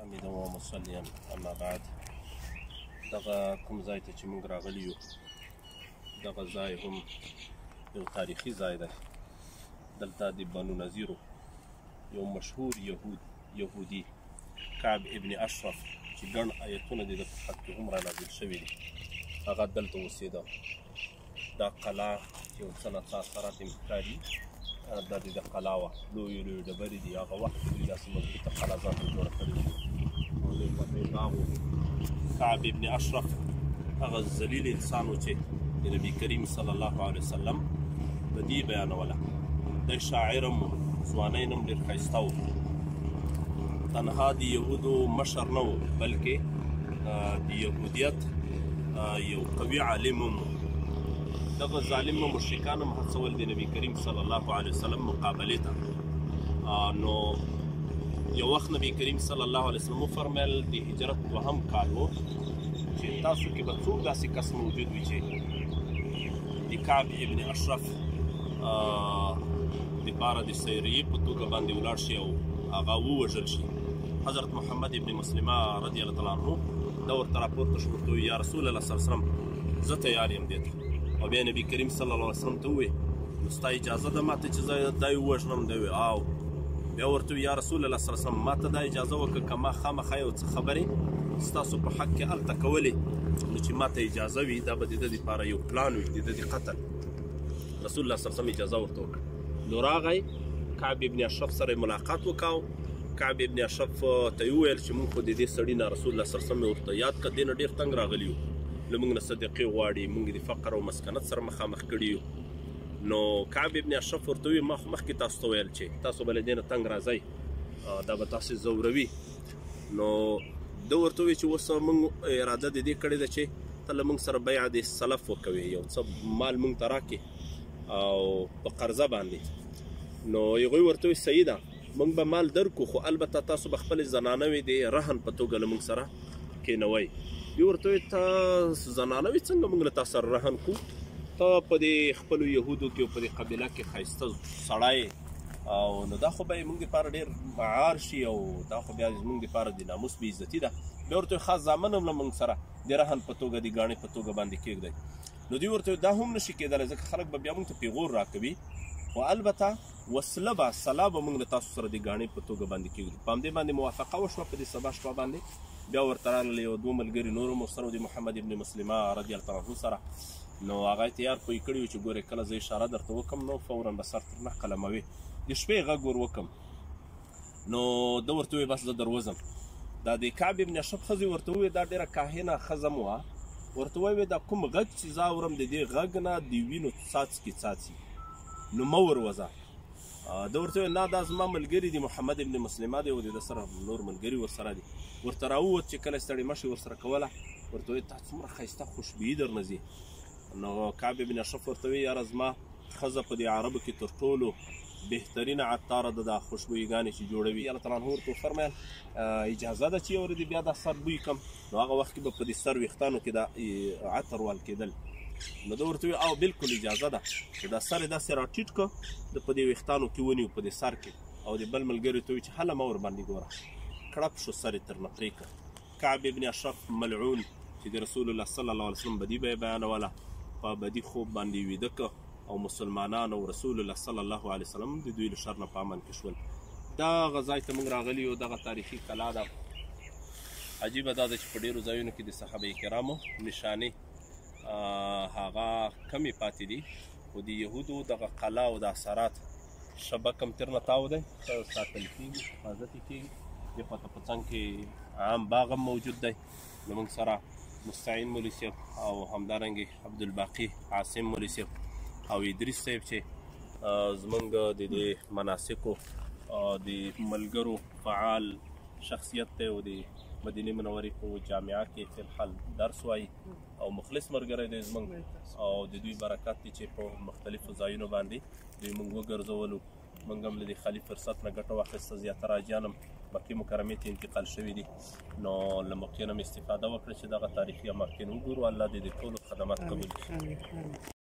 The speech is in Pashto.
حمیدا ومصلیا اما بعد دغه کوم ځای ته چې موږ راغلي یو دغه ځای هم یو تاریخي ځای دی. دلته د بنو نظیرو یو مشهور یهودي کعب ابن اشرف چې ګڼ آیتونه د ده په حق کې هم را نازل شوي دي هغه دلته اوسېده. دا قلعه یو څه نڅا اثرات یې ښکاري دا د ده قلعه وه. لویې لویې ډبرې دي. هغه وخت کې دوی داسې مضبوطه قلعه ځان ته جوړه کړې وه. لوی پټی باغ و. کعب ابن اشرف هغه ذلیل انسان و چې د نبي کریم صلی الله علیه وسلم بدي بیانوله. دی شاعر هم و، ځوانۍ هم ډېر ښایسته و. تنها د یهودو مشر نه و بلکې د یهودیت یو قوي عالم هم و. دغه ظالم مشرکان هم هڅول د نبي کریم صلی الله علیه وسلم مقابلې ته. نو یو وخت نبي کریم صلی الله علیه وسلم وفرمیل د هجرت دوهم کال و چې تاسو کې به څوک داسې کس موجود وي چې د کعب ابن اشرف دپاره د سیریې په توګه باندې ولاړ شي او هغه ووژل شي. حضرت محمد ابن مسلمه رضی الله تعالی عنه دا ورته راپورته شو، ورته وویل یا رسول الله صلی الله علیه وسلم زه تیار یم دې ته. او بیا نبي کریم صلی الله علیه وسلم ته وویل نو ستا اجازه ده ماته چې زه دا ووژنم؟ دی وویل او. بیا ورته وویل یا رسول الله صلی الله علیه وسلم ماته دا اجازه وکړه که ما خامخا یو څه خبرې ستاسو په حق کې هلته کولې نو چې ماته اجازه وي دا به د ده دپاره یو پلان وي د ده د قتل. رسول الله صلی الله علیه وسلم اجازه ورته وکړه. نو راغی کعب ابن اشرف سره ملاقات وکاو. کعب ابن اشرف ته یې وویل چې موږ خو د دې سړي نه رسول الله صلی الله علیه وسلم ورته یاد کړه دې نه ډېر تنګ راغلي یو، له موږ نه صدقې غواړي، موږ د فقر او مسکنت سره مخامخ کړي یو. نو کعب ابن اشرف ورته وویل ما خو مخکې تاسو ته ویل چې تاسو به له دې نه تنګ راځئ دا به تاسې ځوروي. نو ده ورته وویل چې اوس موږ اراده د دې کړې ده چې ته له موږ سره بیع د سلف وکوې، یو څه مال موږ ته راکړې او په قرضه باندې. نو هغوی ورته وویل صحیح ده موږ به مال درکو خو البته تاسو به خپلې زنانوې د رهن په توګه له موږ سره کېنوئ. دوی ورته وویل ته زنانوې څنګه موږ له تا سره رهن کړو؟ ته په دې خپلو یهودو کې او په دې قبیله کې ښایسته سړی او نو دا خو به یې موږ دپاره ډېر معار شي او دا خو بیا زموږ دپاره د ناموس بې عزتي ده. بیا ورته وویل خاص زامن هم له موږ سره د رهن په توګه د ګاڼې په توګه باندې کېږدئ. نو دوی ورته وویل دا هم نشي کېدلی ځکه خلک به بیا موږ ته پیغور راکوي خو البته وسله به سلا به موږ له تاسو سره د ګاڼې په توګه باندې کېږدو. په همدې باندې موافقه وشوه. په دې سبا شپه باندې بیا ورته راغله یو دوه ملګري نور هم ورسره د محمد ابن مسلمه رضی الله تعالی عنه سره. نو هغه یې تیار پوی کړي وو چې ګورې کله زه اشاره درته وکړم نو فورا به سر تر نه قلموي. د شپې غږ ور وکړم نو ده ورته وویل بس زه دروځم. دا د کعب ابن اشرف ښځې ورته وویل دا ډېره کاهنه ښځه م وه. ورته وویل دا کوم غږ چې زه اورم د دې غږ نه د وینو څاڅکي څاڅي نو مه وروځه. ده ورته وویل نه دا زما ملګري دي محمد ابن مسلمه دی او د ده سره نور ملګري ورسره دي. ورته راووت چې کله ستړې مشې ورسره کوله ورته وویل تا څومره ښایسته خوشبويي درنه ځي. نو کعب ابن اشرف ورته وویل یاره زما ښځه په دې عربو کې تر ټولو بهترینه عطاره ده دا خوشبویګانې چې جوړوي. الله تعالی عنه ورته وفرمیل اجازه ده چې یو ورځ بیا دا سر بوی کړم. نو هغه وخت کې به په دې سر ویښتانو کې دا عطر وال کېدل. نو ده ورته وویل او بالکل اجازه ده چې دا سر یې داسې راټیټ کړه د په دې ویښتانو کې ونیو په دې سر کې او د بل ملګري ته وویل چې هله مه ورباندې ګوره کړپ شو سر یې ترنه پرې کړه. کعب ابن اشرف ملعون چې د رسول الله صلی الله علیه وسلم بدي به یې بیانوله په بدي خوب باندې ویده که او مسلمانان او رسول الله صلی الله علیه وسلم د دوی له شر نه په امن کې شول. دغه ځای ته موږ راغلي یو دغه تاریخي کلا ده. عجیبه دا ده چې په ډېرو ځایونو کې د صحابه کرامو نشانې هغه کمې پاتې دي خو د یهودو دغه قلا او د اثرات شبک هم تېر نه تاو دی ښه ساتل کېږي حفاظت یې کېږي. دې خواته په څنګ کې عام باغ هم موجود دی. نو موږ سره مستعین مولوي صاحب او همدارنګې عبدالباقي عاصم مولوي صاحب او ادریس صاحب چې زمونږ د دې مناسکو د ملګرو فعال شخصیت دی او د مدینې منورې په جامعه کې فی الحال درس وایي او مخلص ملګری دی زمونږ او د دوی برکت دی چې په مختلفو ځایونو باندې دوی موږ وګرځولو. موږ هم له دې خالي فرصت نه ګټه واخیسته. زیاتره حاجیان هم مکې مکرمې ته انتقال شوي دي نو له مکې نه هم استفاده وکړه چې دغه تاریخي اماکن وګورو. الله دې د ټولو خدمات قبول کړي.